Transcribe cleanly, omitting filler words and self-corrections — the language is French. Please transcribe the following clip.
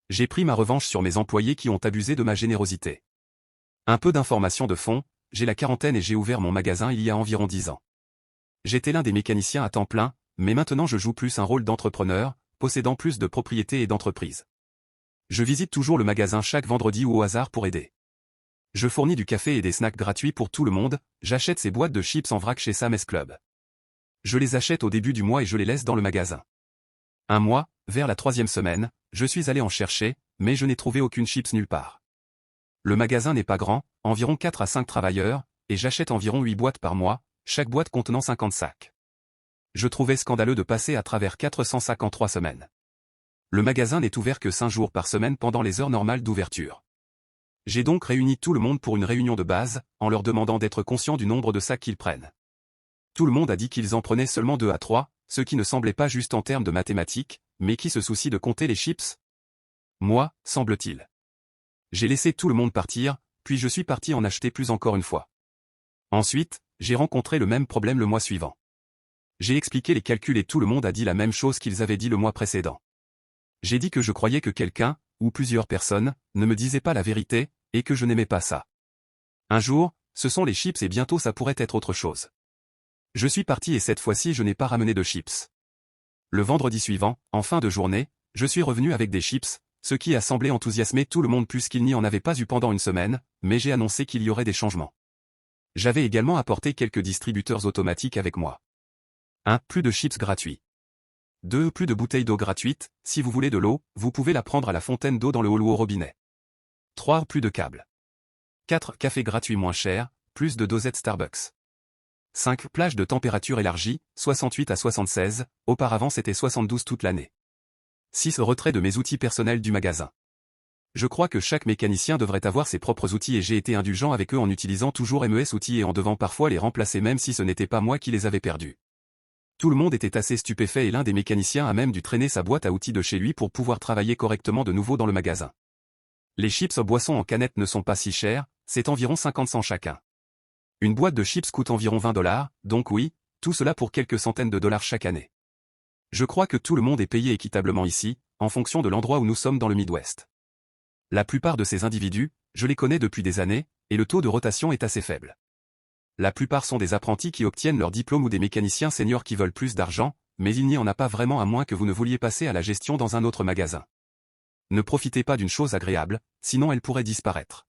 J'ai pris ma revanche sur mes employés qui ont abusé de ma générosité. Un peu d'information de fond, j'ai la quarantaine et j'ai ouvert mon magasin il y a environ 10 ans. J'étais l'un des mécaniciens à temps plein, mais maintenant je joue plus un rôle d'entrepreneur, possédant plus de propriétés et d'entreprises. Je visite toujours le magasin chaque vendredi ou au hasard pour aider. Je fournis du café et des snacks gratuits pour tout le monde, j'achète ces boîtes de chips en vrac chez Sam's Club. Je les achète au début du mois et je les laisse dans le magasin. Un mois, vers la 3e semaine, je suis allé en chercher, mais je n'ai trouvé aucune chips nulle part. Le magasin n'est pas grand, environ 4 à 5 travailleurs, et j'achète environ 8 boîtes par mois, chaque boîte contenant 50 sacs. Je trouvais scandaleux de passer à travers 400 sacs en 3 semaines. Le magasin n'est ouvert que 5 jours par semaine pendant les heures normales d'ouverture. J'ai donc réuni tout le monde pour une réunion de base, en leur demandant d'être conscients du nombre de sacs qu'ils prennent. Tout le monde a dit qu'ils en prenaient seulement 2 à 3, ce qui ne semblait pas juste en termes de mathématiques, mais qui se soucie de compter les chips? Moi, semble-t-il. J'ai laissé tout le monde partir, puis je suis parti en acheter plus encore une fois. Ensuite, j'ai rencontré le même problème le mois suivant. J'ai expliqué les calculs et tout le monde a dit la même chose qu'ils avaient dit le mois précédent. J'ai dit que je croyais que quelqu'un, ou plusieurs personnes, ne me disaient pas la vérité, et que je n'aimais pas ça. Un jour, ce sont les chips et bientôt ça pourrait être autre chose. Je suis parti et cette fois-ci je n'ai pas ramené de chips. Le vendredi suivant, en fin de journée, je suis revenu avec des chips, ce qui a semblé enthousiasmer tout le monde puisqu'il n'y en avait pas eu pendant une semaine, mais j'ai annoncé qu'il y aurait des changements. J'avais également apporté quelques distributeurs automatiques avec moi. 1. Plus de chips gratuits. 2. Plus de bouteilles d'eau gratuites, si vous voulez de l'eau, vous pouvez la prendre à la fontaine d'eau dans le hall ou au robinet. 3. Plus de câbles. 4. Café gratuit moins cher, plus de dosettes Starbucks. 5. Plage de température élargie, 68 à 76, auparavant c'était 72 toute l'année. 6. Retrait de mes outils personnels du magasin. Je crois que chaque mécanicien devrait avoir ses propres outils et j'ai été indulgent avec eux en utilisant toujours mes outils et en devant parfois les remplacer même si ce n'était pas moi qui les avais perdus. Tout le monde était assez stupéfait et l'un des mécaniciens a même dû traîner sa boîte à outils de chez lui pour pouvoir travailler correctement de nouveau dans le magasin. Les chips boissons en canette ne sont pas si chers, c'est environ 50 cents chacun. Une boîte de chips coûte environ $20, donc oui, tout cela pour quelques centaines de dollars chaque année. Je crois que tout le monde est payé équitablement ici, en fonction de l'endroit où nous sommes dans le Midwest. La plupart de ces individus, je les connais depuis des années, et le taux de rotation est assez faible. La plupart sont des apprentis qui obtiennent leur diplôme ou des mécaniciens seniors qui veulent plus d'argent, mais il n'y en a pas vraiment à moins que vous ne vouliez passer à la gestion dans un autre magasin. Ne profitez pas d'une chose agréable, sinon elle pourrait disparaître.